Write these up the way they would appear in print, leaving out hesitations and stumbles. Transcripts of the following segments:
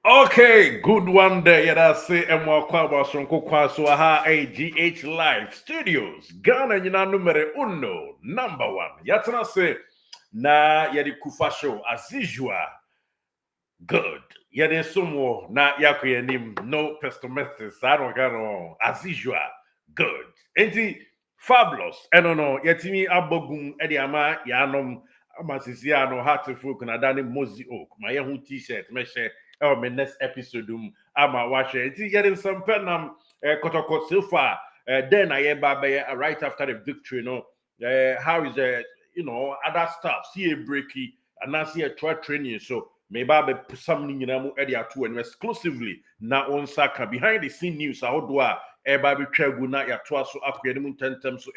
Okay, good one day. Yeah, that's it. And more kwaba sonko kwaso aha AGH Live Studios. Ghana nyina numero uno, number one. Yatana say na yedi kufa show as usual. Good. Yedi sumo na yakuye nim no pestimetris. I don't got on as usual. Good. Enti fabulous. Eno no yetimi abogum edi ama yanom amasisi ano heartful kuna dani mozi oak. My yehu t-shirt meshe my next episode ama watch it. Getting some penam kotoko so far. Then I right after the victory, how is other stuff, see a breaky and now see a training. So maybe I put something in a area too and exclusively now on Saka behind the scene news. How do I baby travel na ya twa so akwa tentem so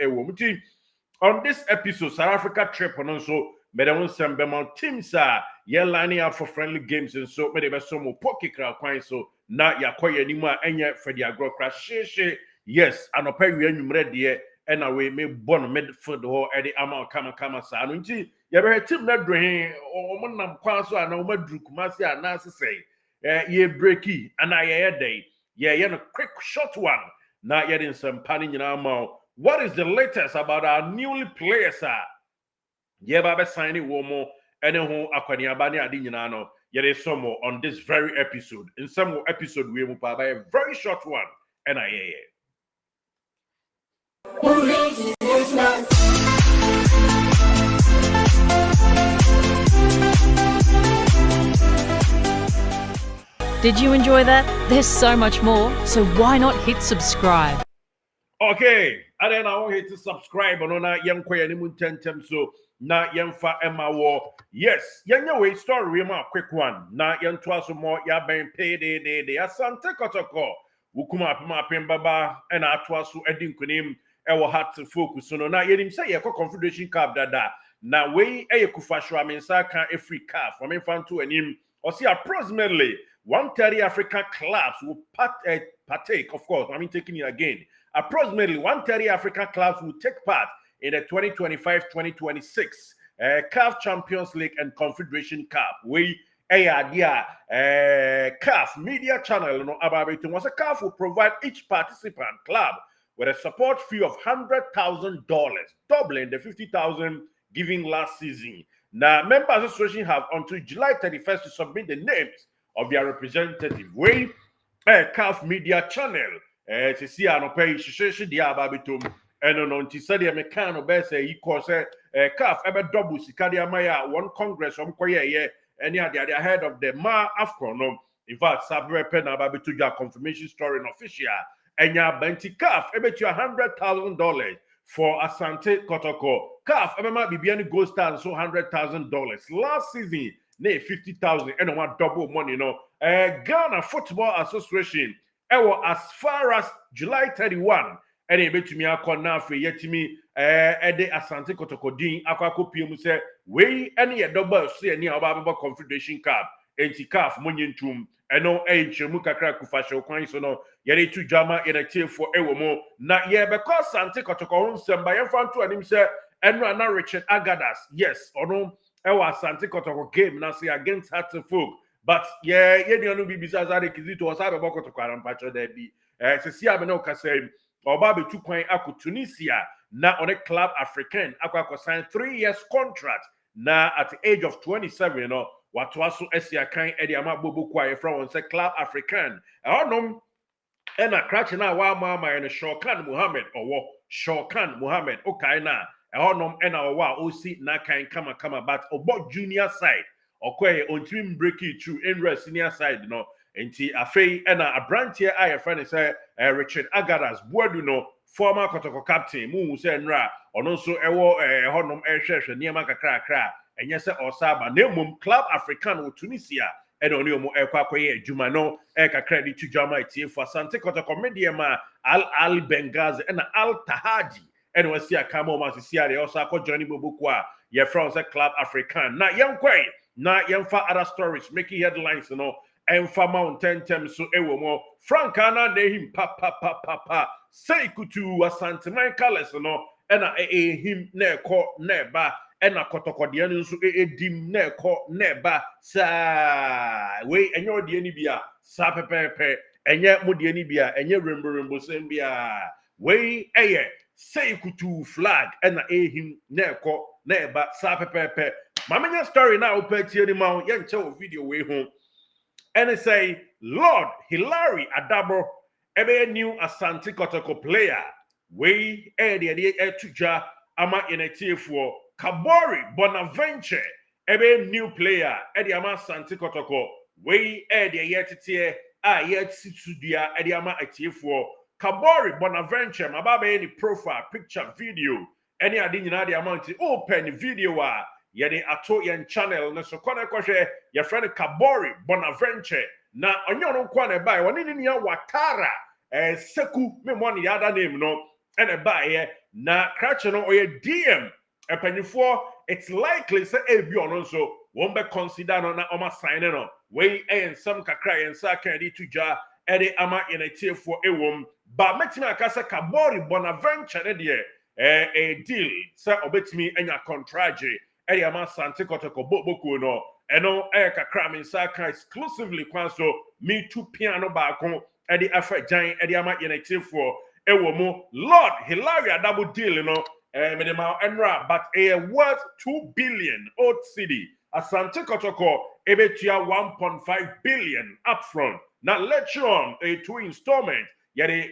on this episode, South Africa trip and also Medawon Sambema teams are lining up for friendly games and so many best some pocket crowd so na yakoye anymore enya for the agro crash. Yes, and open we ready and away me born midfield or Eddie Ama kama sa nti ya be team na dwen o mo nam kwan so ana o madru kumasi ana say ye breaky and I day no quick short one na yet in some panning in what is the latest about our newly players? Yeah, Baba signing one more and who Akwaniabani Adinano. Yet is some more on this very episode. In some episode, we will buy a very short one. And Did you enjoy that? There's so much more, so why not hit subscribe? Okay, and then I want you to subscribe on that young quay tentem so na yemfa Emma war. Yes, young way story a quick one. Na young twas more ya ben pay de asante kotoko. Wukuma pima baba and atwasu edin kunim ewa hat to focus on na yenim say a confederation cup dada. Na way a kufashwa mensaka a free calf from infantu and him or see approximately 130 African clubs will partake, of course. Taking it again. Approximately 130 African clubs will take part in the 2025-2026 CAF Champions League and Confederation Cup. We CAF media channel about it was a CAF will provide each participant club with a support fee of $100,000, doubling the $50,000 given last season. Now, members association have until July 31st to submit the names of their representative. We CAF media channel. To see an opay sheshe dia babitum and on tisadi mekano best equal say calf ever double sikadia maya one congress koye any the ahead of the ma afcon in fact sabre pen ababitu ja confirmation story in official enya benti calf ebetu $100,000 for Asante Kotoko calf ebema bibiani gold star so $100,000 last season ne 50,000 and one double money Ghana Football Association as far as July 31, and a bit to me, I call now for yetimi, Ede Asante Kotokodin, Aquaco Pium say, we any a double see any Ababa Confederation Cup, Anti-Calf, Munyentum, and no age, Muka Kufasho, Quinsono, Yeri to Jama in a tear for Ewomo, not yet because Sante Kotokon, some by a fan to him say, and no Richard Agadas, yes, or no, Ewa Sante Kotoko game, Nasi against Hatterfolk. But yeah, you know, be besides that, Zito was out of Boko to Quarampacho there be. Sia Benoka said, or Baby 2 Tunisia, now on a club African, Aqua signed 3 years contract. Now at the age of 27, what was so Esia kind Ediama Bubu Kwai from on club African. I don't know. And a crash now, while Mama and Shokan Muhammad or Shokan Muhammad, okay, now. I don't know. And our wow, OC Naka come but about junior side. Okoye on team breaking through in senior side enti afei a branch here I friend say Richard Agadas Boadu former Kotoko captain mu say nra ono so ewo honom ehwehwe niam kakra enye say osaba na club African wo Tunisia and oni omo ekwakoye adwuma no kakra di to jama tie for Asante Kotoko medium Al Benghazi and Al Tahadi and we see a camo masisia they also akọ Johnny Bobukwa ye from say club African na yankwe na yemfa other stories making headlines and for mountain temps so ewomo Frankana ne him pa say kutu Asante man colors and him ne ko neba ena kotokode no nso edim na ekọ na eba sa we enye ode ni bia sa pepepe enye mode ni bia enye rembo sem bia we eye say kutu flag ena ehim na ekọ na eba sa pepepe mamenya story na opetie ni ma ye nche o video we ho and it say Lord Hilary Adabo ebe new Asante Kotoko player we de tuja ama inetiefo Kabori Bonaventure ebe new player edi ama Asante Kotoko we de yetete a yetitudia edi ama etiefo Kabori Bonaventure mababa any profile picture video any adi nyina de amount open video a yede ato yen channel na so kone kohwe ye friend Kabori Bonaventure na onye ono kwa na bai woni ni ya Watara seku me mo ne other name no ene bai na crash no oye DM epanyifo it's likely say ebi ono so won be consider no na oma sign no we some kakra yen sa kan di tuja ede ama inetiefo ewom ba metima akasa Kabori Bonaventure ne de a deal say obetimi enya contract eri ama Asante Kotoko boku no eno kakra me saka exclusively kwanso me two piano baako edi afa jan edi ama yenetefo ewo mu Lord Hilary double deal no minimum enra but worth 2 billion old city Asante Kotoko ebetua 1.5 billion upfront now later on a 2 installment yeri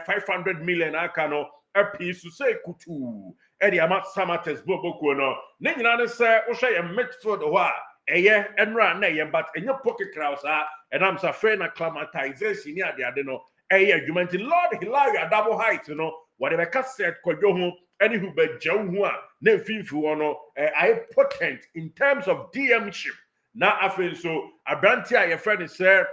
500 million akano a piece to say kutu edi ama samates boku no ne nyina ne se wo hwe ye midfield ho a eye enra na ye but enye pocket crowds and I'm so afraid na acclimatization ni ade no eye adwumanti Lord Hilary double height no whatever cassette kwadwo ho any who be jew ho a na mfimfi wo no I potent in terms of DM ship na afen so abranti a ye friend say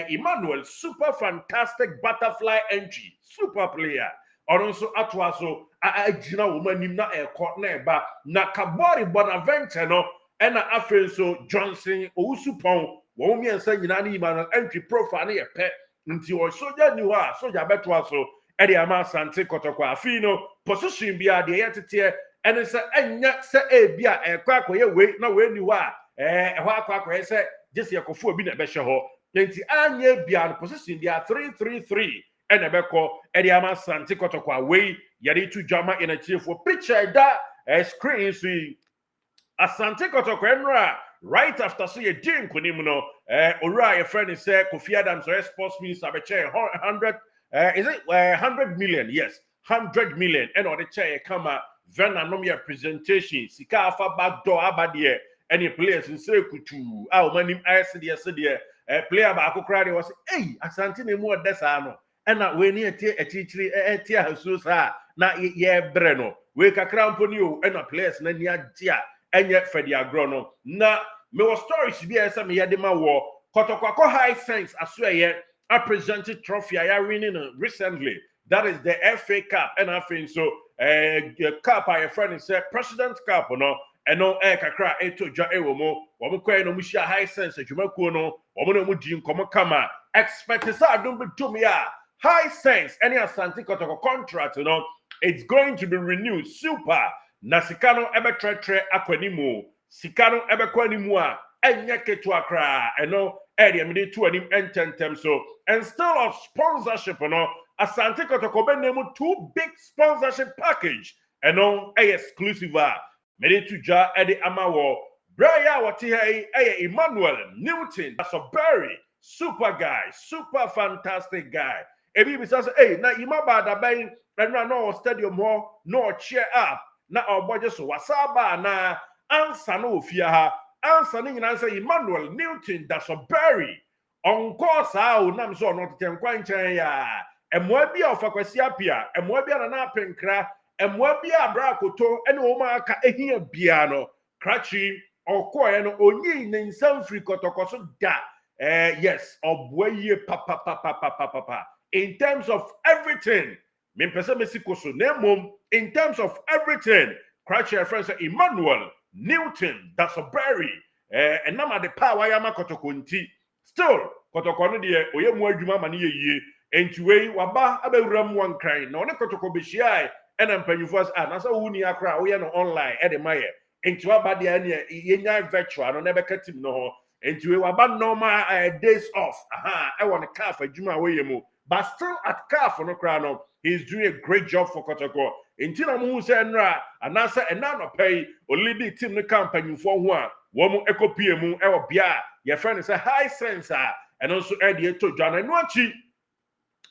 Emmanuel super fantastic butterfly entry super player also atwaso agina wo manim na ekọ na eba na Kabori Bonaventure no ena afen so Johnson Owusupon wo miensa nyina na Emmanuel entry profile na ye pe nti o soja ni ho a soja betwaso e de ama Asante Kotoko afi no position bia de yetete ene se enya se ebia ekọ akoye we na we ni ho a ho akọ se jesi ekofo obi na be hye ho nti anya bia no position dia 333 ene beko edi ama Asante Kotoko away yari to jama in a chief for picture that screen see Asante Kotoko enra right after so ye din kunim no ora your friend say Kofi Adams or sports minister be chair 100 is it 100 million yes 100 million and or the chair come vena no me presentation sika afa back door abade any players in say kutu manim ICD player ba akokra de was hey Asante ne mu odesa no ena we ni etichiri etia hasu sa na ye bre no we kakra mponi o ena players na ni agia enye fedi agro no na me was stories bi esa me yade ma wo Kotoko high sense aso ye a presented trophy I winning recently that is the FA Cup and I think so cup I friend say President Cup no eno kakra eto dwa ewo mo wo mo kwai no mu hia high sense adwumakuo no wo mo no mu di nkomo kama expect sa adom betum ya high sense any Asante Kotoko contract it's going to be renewed super na sikano ebe tretre akwanimu sikano ebe kwanimu a enye ketu akra area me to anim ententem so and still of sponsorship Asante Kotoko be name 2 big sponsorship package exclusive me to ja ede amawo Brenya wati hey Emmanuel Newton that's a very super guy super fantastic guy ebi bi say hey na imaba da ban no stadium ho no cheer up na oboje so wasaba na ansa na ofia ha ansa ni nyina say Emmanuel Newton that's a very on course how nam so no tetenkwa nchen ya emoa bi ofakwasi apia emoa bi na apenkra emoa bi abra koto ene o ma aka ehia bia no krachi okoye no onyi ne nsamfri Kotoko so da yes oboye papa in terms of everything me pese mesiko so na mom in terms of everything krachi friend say Emmanuel Newton that's a very and na the power ya Kotoko nti still Kotoko no de oye mu adwuma ma ne yeye entiwei waba abewura mu wankran na one Kotoko behia and mpanyufo na so wuni akra wo ye no online e de maye into about the yenya virtual no never cut him no into about normal days off. I want a car for Juma Wayemo, but still at car for no crown. He's doing a great job for Kotoko. Intina Musa and Ra, and answer and none pay or lead the team the company for one. Woman echo PMU, our Bia, your friend is a high sensor, and also Eddie to John and Watchy.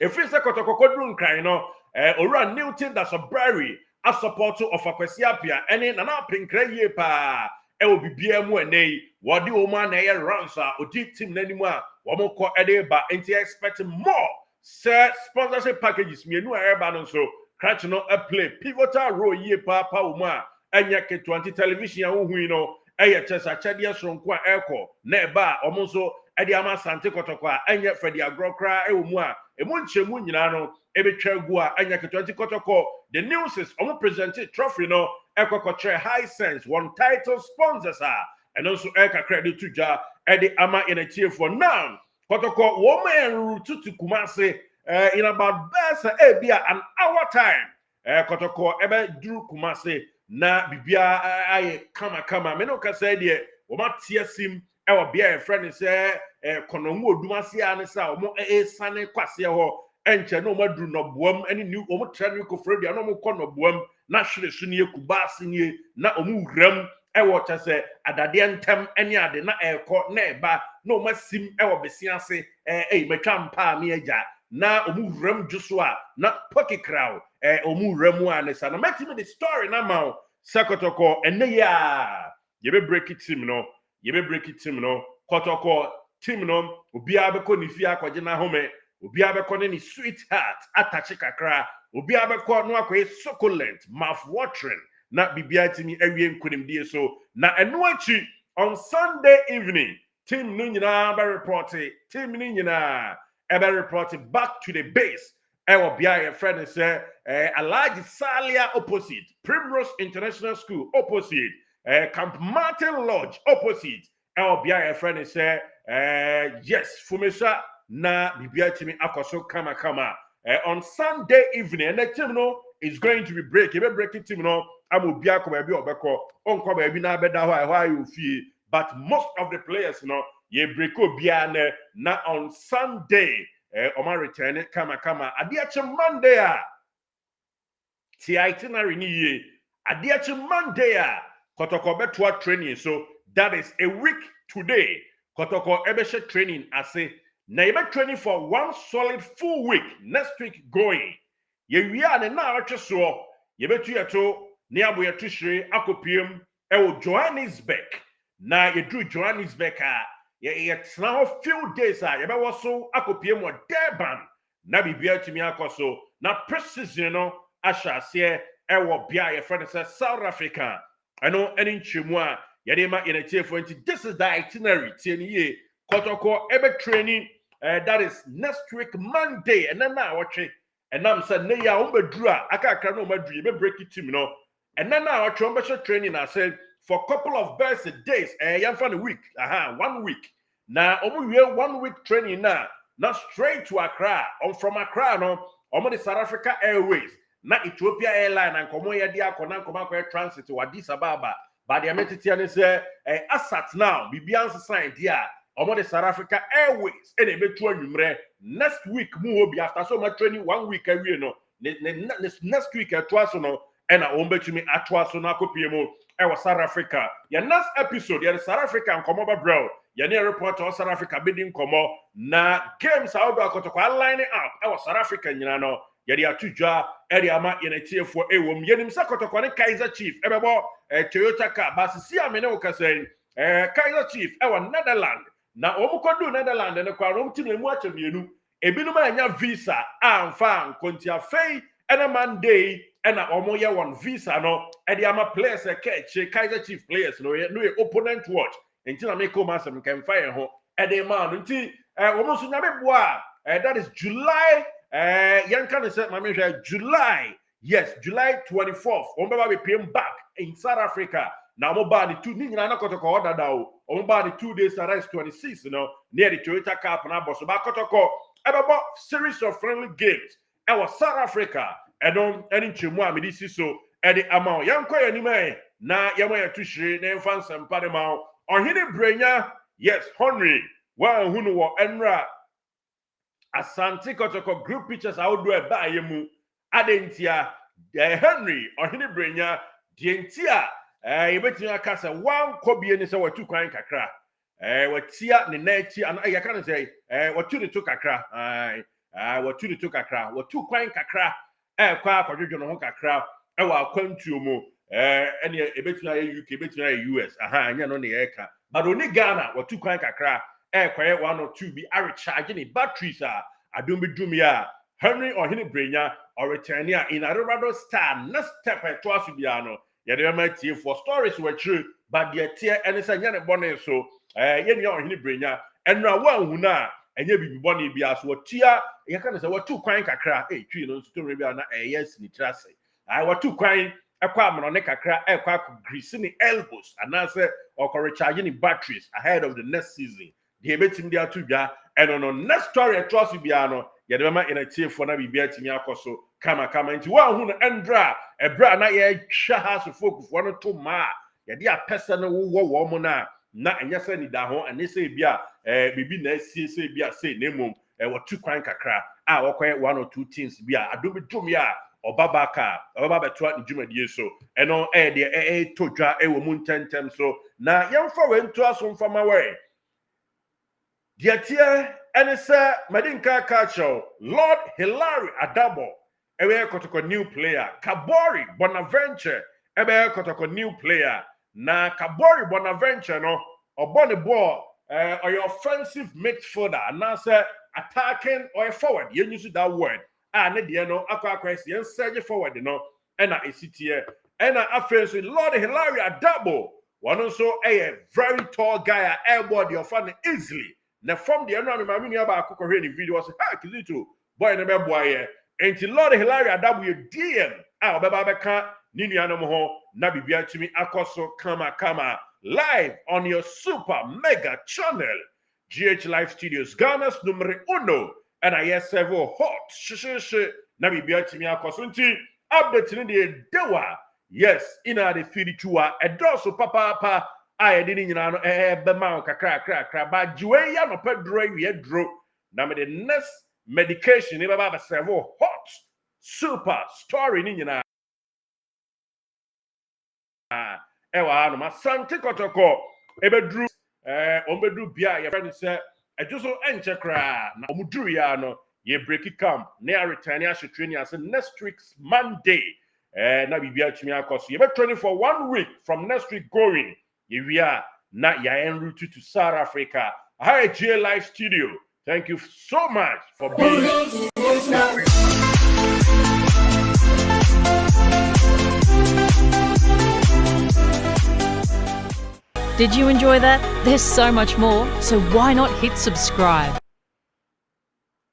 If it's a Kotoko room crying, or run Newton that's a berry, a supporter of a Quesiapia, and in an up in Cray pa. It will be BMU and they what the woman air runs or deep team anymore. One more call a day, but ain't expecting more. Sir, sponsorship packages me no air balance so catch no a play pivotal role ye papa uma and yake 20 television who know a chess a chadia from qua echo neba almost Ediama Sante Kotokwa and yet for the agrocra eumua a munche munano ebe chagua and yake 20 Kotoko. The news is almost presented trophy no echo kotre high sense one title sponsors are and also eka credit to ja Eddie Ama in a tier for now. Kotoko woman route to Kumasi in about best an hour time. Kotoko ebe drew Kumasi na bibia aye kama menoka said ye woma tiesim ewa bia e friend say konomu odumasi anisa omo sane kwase ho enche no madru no boam ani new omo trade ko fredi no mo kono boam na hwere so ne kubasi ne na omo wram ewo chese adade ntem ene ade na eko na eba na omasim ewo besiase metwa mpa me agya na omu wram juso a na pokikraw omu wram anisa na metime the story na ma Sekotoko ene ya yebe break it team no Kotoko team no obi abeko ni fia kwaje na home obi abeko ni sweetheart atachi kakra obi abeko no akoye succulent mouth watering na bibia timi awie nkunimdie so na eno achi on Sunday evening team no nyina ba report back to the base ewo bia your friend say Alaji Salia opposite Primrose International School opposite Camp Martin Lodge opposite ewo bia your friend say yes Fumesa na bibia timi akoso kama on Sunday evening and the team no is going to be breaking team no amobia ko ba bi obeko onko ba bi na beda why you feel but most of the players no ye break obia na on Sunday Oma return it kama adiache Monday ti itinerary ni ye adiache Monday Kotoko beto training so that is a week today Kotoko ebeshe training ase na yebe training for one solid full week next week going ye wia ne na atwe so yebetu yeto ne aboyetu hire akopiem ewo Johannesburg na yedru Johannesburg it's now a few days yebe woso akopiem wo Durban na bibia timi akoso na precision no ahase ewo bia ye friend say South Africa eno eni nchemu a yede ma yenetiefo nti this is the itinerary tieniye Kotoko ebe training that is next week Monday and then now watch it and I'm saying ne ya umbedura aka no madru be break it team no and then now watch training I said for a couple of days yam for the week 1 week now omu 1 week training now straight to Accra from Accra no omu the South Africa Airways na Ethiopia Airline and komo ya dia kona transit to Addis Ababa but the metitian say asat now bibian sign dia omo the South Africa Airways and ebetu anwumre next week mu obi after so much training 1 week awie no next week atwaso no and ombetumi atwaso na kopiemo ewa South Africa ya next episode ya South Africa nkomo ba bro ya ne report of South Africa bidding komo na games how do akotokwa line up ewa South Africa nyina no ya dia atujwa area ma yenetiefo ewom yenim sakotokwa ne Kaizer Chief ebebo Toyota car basisi amene okasen Kaizer Chief ewa Netherlands na omukodu Netherlands ne kwa romtim mu achemienu ebinum anya visa amfa nkontia fei ena Monday ena omoye one visa no e dey ama players Kaizer Chief players no opponent watch nti na make come asem kan fire ho e dey man nti omoso nyame boa that is July yanka ne say mama July 24th ombaba be PM back in South Africa na omoba the 2 ni nyina na kotoko odada o omoba the 2 days arrest 26 near the Toyota Cup na boss ba kotoko ebebo series of friendly games was South Africa and on any chemu amidisi so ede ama yanko yanime na yama ya tushire na mfa nsampa de ma Ohene Brenya yes Henry wa hunu wo enra Asante Kotoko group pictures outdo e ba yemu adentia Henry Ohene Brenya dientia yebetimi aka se wan kobie ni se watu kwan kakra watia ne na achi an ya kan say watu ne to kakra watu ne to kakra watu kwan kakra kwa akwadwodwo no ho kakra wa akwantuo mu ene ebetimi aye UK ebetimi aye US anya no ne yeka but oni Ghana watu kwan kakra kwaye 1 or 2 bi recharge ni batteries adom bi dum ya Henry Ohene Brenya or return ya in a rather star next step to asu bia no ye de ma tie for stories were true but the tie ene say nya ne bone so ye nya Ohene Brenya enra wa hu na enye bibi bone bia so tia ye kan say watu kwan kakra twi no story bia na yes ni trase watu kwan ekwa amno ne kakra ekwa grease ni elbows and na say or recharge ni batteries ahead of the next season the betim dia to dwa eno no next story trust bia no ye de ma ina tie for na bibia timi akoso kama nti wa hu no endra ebra na ye hwa ha so folk for no to ma ye de apesa no wo mo na enya se ni da ho ane se bia bibi na sie se bia se nemom watu kwan kakra wokoye 1 or 2 things bia adobi dum ya obaba beto ni dwumadie so eno de todwa wo mu ntentem so na yemfa we nto aso mfama we Diatia enese madinka kacho Lord Hilary Adabo ebe kotoko new player Kabori Bonaventure ebe kotoko new player na Kabori Bonaventure no obone ball or your offensive midfielder and now say attacking or forward you use that word ne de no akwa yen surge forward no na esitie na afenso Lord Hilary Adabo one also a very tall guy elbow the offend easily. Na from the enemy mami ni aba akoko hwe ni video was Zito boy na be boy enti Lord Hilary Adabu ye DM obeba beka ni nuanom ho na bibia tumi akoso kama live on your super mega channel GH Live Studios Ghana's numero 1 and I hear several hot na bibia tumi akoso nti update ni de dewa yes ina de feed tuwa edoso papa I didn't know bema kakra ba juwe ya no pedro we dro na me the next medication e baba several hot super story ni nyina ewa no ma Asante Kotoko ebedru ombedru bia ye friend say ejuso enche kra na omuduru ya no ye break camp na return ya training as next week's Monday na bibia tumi akoso ye be training for 1 week from next week going Yewia na ya en route to South Africa. Hi GH Live Studio. Thank you so much for being Did you enjoy that? There's so much more, so why not hit subscribe?